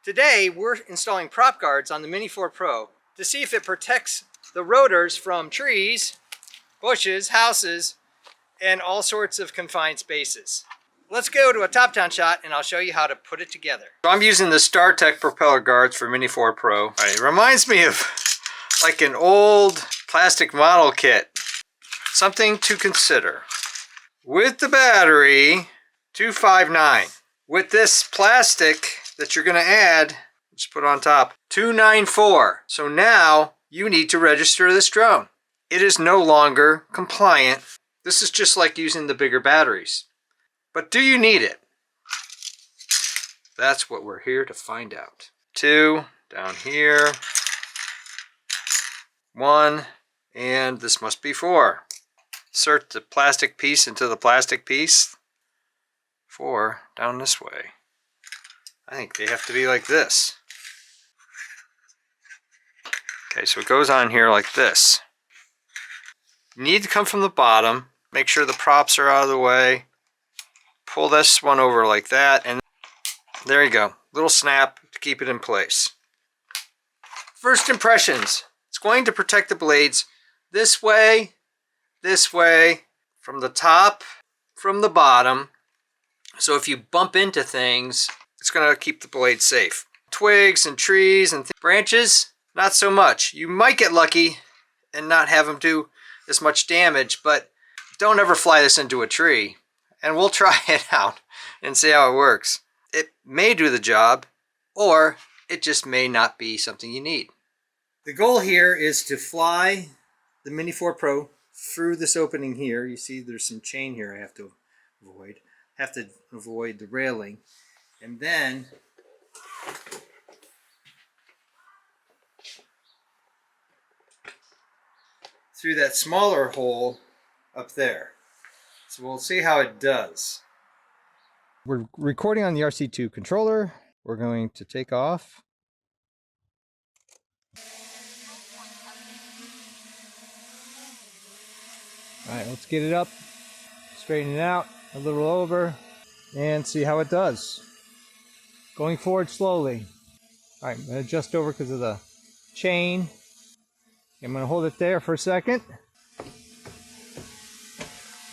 Today we're installing prop guards on the Mini 4 Pro to see if it protects the rotors from trees, bushes, houses, and all sorts of confined spaces. Let's go to a top-down shot and I'll show you how to put it together. So I'm using the StarTech propeller guards for Mini 4 Pro. It reminds me of like an old plastic model kit. Something to consider. With the battery, 259. With this plastic that you're going to add, just put on top, 294. So now you need to register this drone. It is no longer compliant. This is just like using the bigger batteries. But do you need it? That's what we're here to find out. 2 down here. 1, and this must be 4. Insert the plastic piece into the plastic piece. 4 down this way. I think they have to be like this. Okay, so it goes on here like this. You need to come from the bottom. Make sure the props are out of the way. Pull this one over like that, and there you go. Little snap to keep it in place. First impressions. It's going to protect the blades this way, from the top, from the bottom. So if you bump into things, it's going to keep the blade safe. Twigs and trees and branches, not so much. You might get lucky and not have them do as much damage, but don't ever fly this into a tree. And we'll try it out and see how it works. It may do the job, or it just may not be something you need. The goal here is to fly the Mini 4 Pro through this opening here. You see there's some chain here I have to avoid. The railing. And then through that smaller hole up there. So we'll see how it does. We're recording on the RC2 controller. We're going to take off. Alright, let's get it up, straighten it out, a little over, and see how it does. Going forward slowly. Alright, I'm going to adjust over because of the chain. I'm going to hold it there for a second.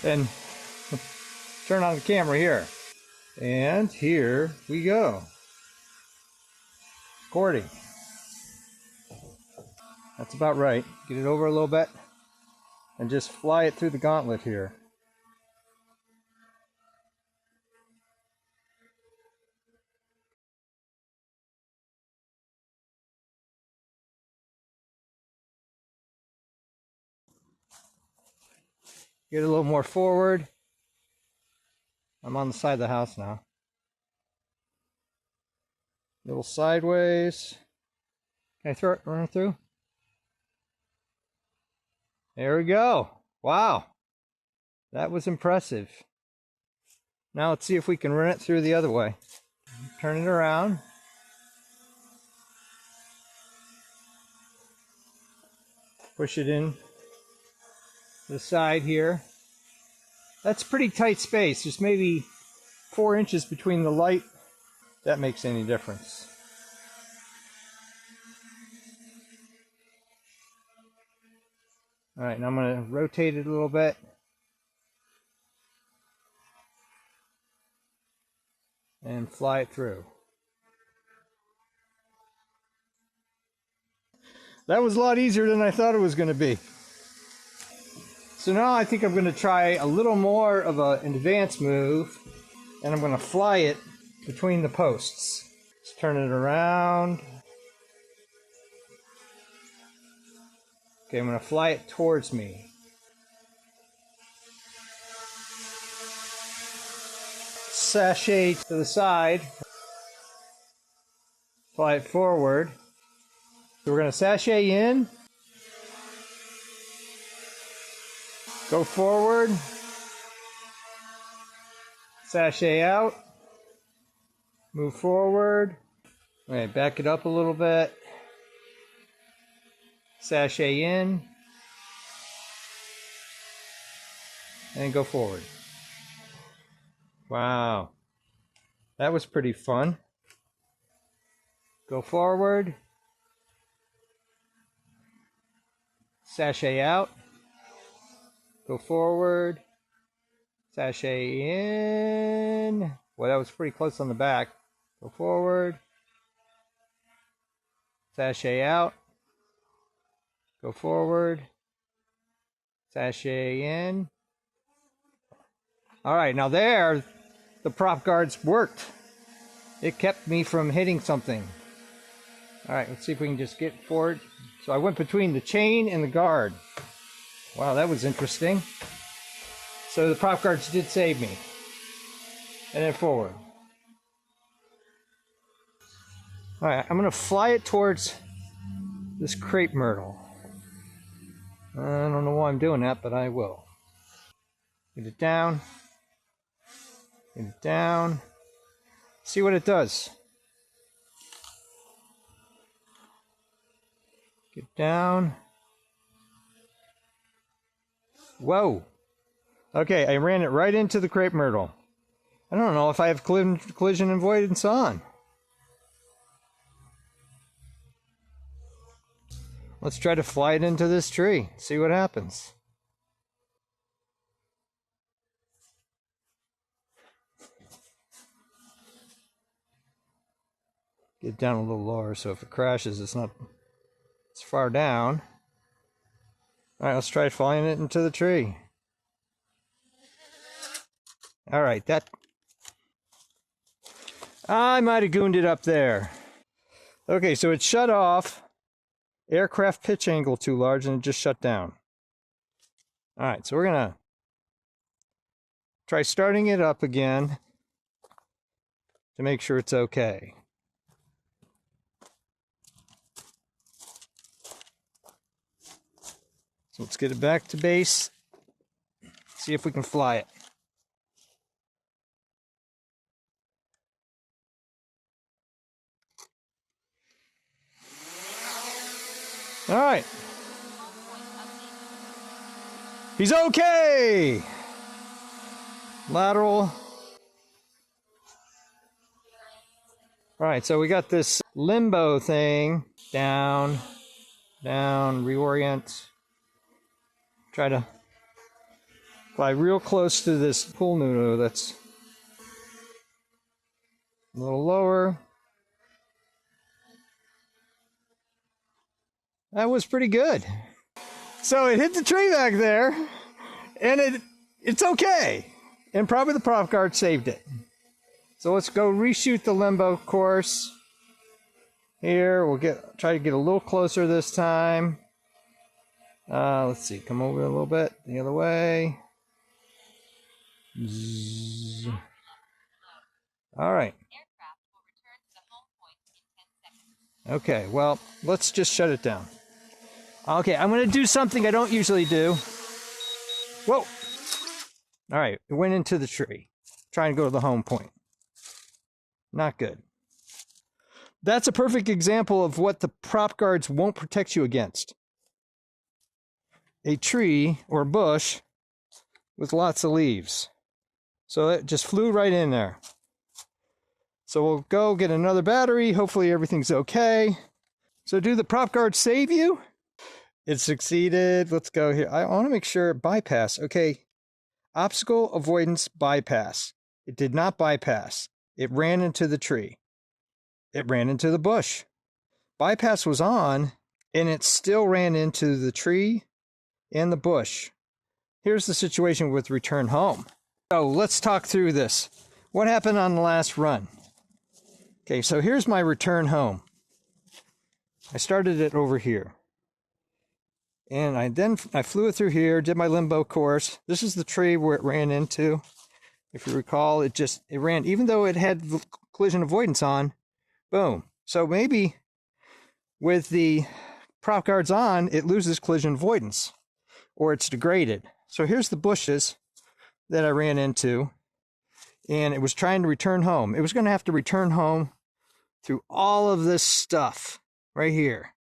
Then turn on the camera here. And here we go. Recording. That's about right. Get it over a little bit. And just fly it through the gauntlet here. Get a little more forward. I'm on the side of the house now. A little sideways. Can I run it through? There we go. Wow. That was impressive. Now let's see if we can run it through the other way. Turn it around. Push it in to the side here. That's pretty tight space. There's maybe 4 inches between the light. If that makes any difference. Alright, now I'm going to rotate it a little bit. And fly it through. That was a lot easier than I thought it was going to be. So now I think I'm going to try a little more of an advanced move. And I'm going to fly it between the posts. Let's turn it around. Okay, I'm going to fly it towards me. Sashay to the side. Fly it forward. So we're going to sashay in. Go forward. Sashay out. Move forward. Okay, back it up a little bit. Sashay in. And go forward. Wow. That was pretty fun. Go forward. Sashay out. Go forward. Sashay in. Well, that was pretty close on the back. Go forward. Sashay out. Go forward. Sashay in. All right, now there, the prop guards worked. It kept me from hitting something. All right, let's see if we can just get forward. So I went between the chain and the guard. Wow, that was interesting. So the prop guards did save me. And then forward. All right, I'm gonna fly it towards this crepe myrtle. I don't know why I'm doing that, but I will. Get it down. Get it down. See what it does. Get down. Whoa. Okay, I ran it right into the crepe myrtle. I don't know if I have collision avoidance on. Let's try to fly it into this tree. See what happens. Get down a little lower so if it crashes, it's not as far down. All right, let's try flying it into the tree. All right, that... I might have gooned it up there. Okay, so it shut off. Aircraft pitch angle too large and it just shut down. All right, so we're gonna try starting it up again to make sure it's okay. So let's get it back to base. See if we can fly it. All right. He's okay. Lateral. All right, so we got this limbo thing. Down, down, reorient. Try to fly real close to this pool noodle that's a little lower. That was pretty good. So it hit the tree back there, and it's okay. And probably the prop guard saved it. So let's go reshoot the limbo course. Here, we'll try to get a little closer this time. Let's see, come over a little bit the other way. Zzz. All right. Okay, well, let's just shut it down. Okay, I'm going to do something I don't usually do. Whoa! All right, it went into the tree. Trying to go to the home point. Not good. That's a perfect example of what the prop guards won't protect you against. A tree or bush with lots of leaves. So it just flew right in there. So we'll go get another battery. Hopefully everything's okay. So do the prop guards save you? It succeeded. Let's go here. I want to make sure bypass. Okay. Obstacle avoidance bypass. It did not bypass. It ran into the tree. It ran into the bush. Bypass was on and it still ran into the tree and the bush. Here's the situation with return home. So let's talk through this. What happened on the last run? Okay, so here's my return home. I started it over here. And I flew it through here, did my limbo course. This is the tree where it ran into. If you recall, it ran, even though it had collision avoidance on, boom. So maybe with the prop guards on, it loses collision avoidance or it's degraded. So here's the bushes that I ran into and it was trying to return home. It was going to have to return home through all of this stuff right here.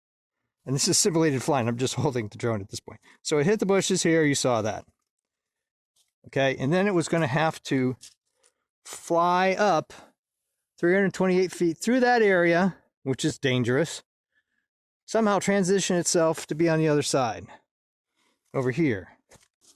And this is simulated flying. I'm just holding the drone at this point. So it hit the bushes here. You saw that. Okay. And then it was going to have to fly up 328 feet through that area which is dangerous, somehow transition itself to be on the other side, over here.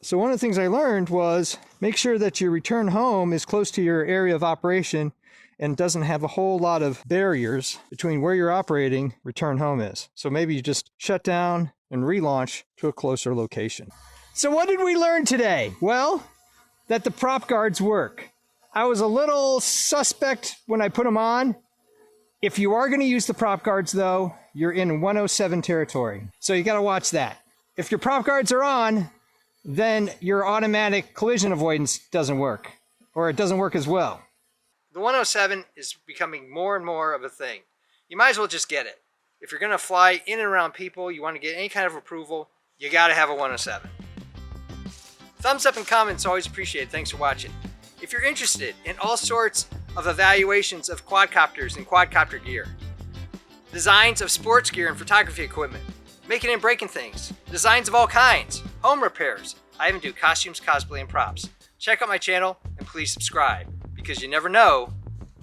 So one of the things I learned was make sure that your return home is close to your area of operation and doesn't have a whole lot of barriers between where you're operating, return home is. So maybe you just shut down and relaunch to a closer location. So what did we learn today? Well, that the prop guards work. I was a little suspect when I put them on. If you are going to use the prop guards though, you're in 107 territory. So you got to watch that. If your prop guards are on, then your automatic collision avoidance doesn't work, or it doesn't work as well. The 107 is becoming more and more of a thing. You might as well just get it. If you're going to fly in and around people, you want to get any kind of approval, you got to have a 107. Thumbs up and comments always appreciated. Thanks for watching. If you're interested in all sorts of evaluations of quadcopters and quadcopter gear, designs of sports gear and photography equipment, making and breaking things, designs of all kinds, home repairs, I even do costumes, cosplay, and props. Check out my channel and please subscribe, because you never know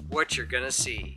what you're gonna see.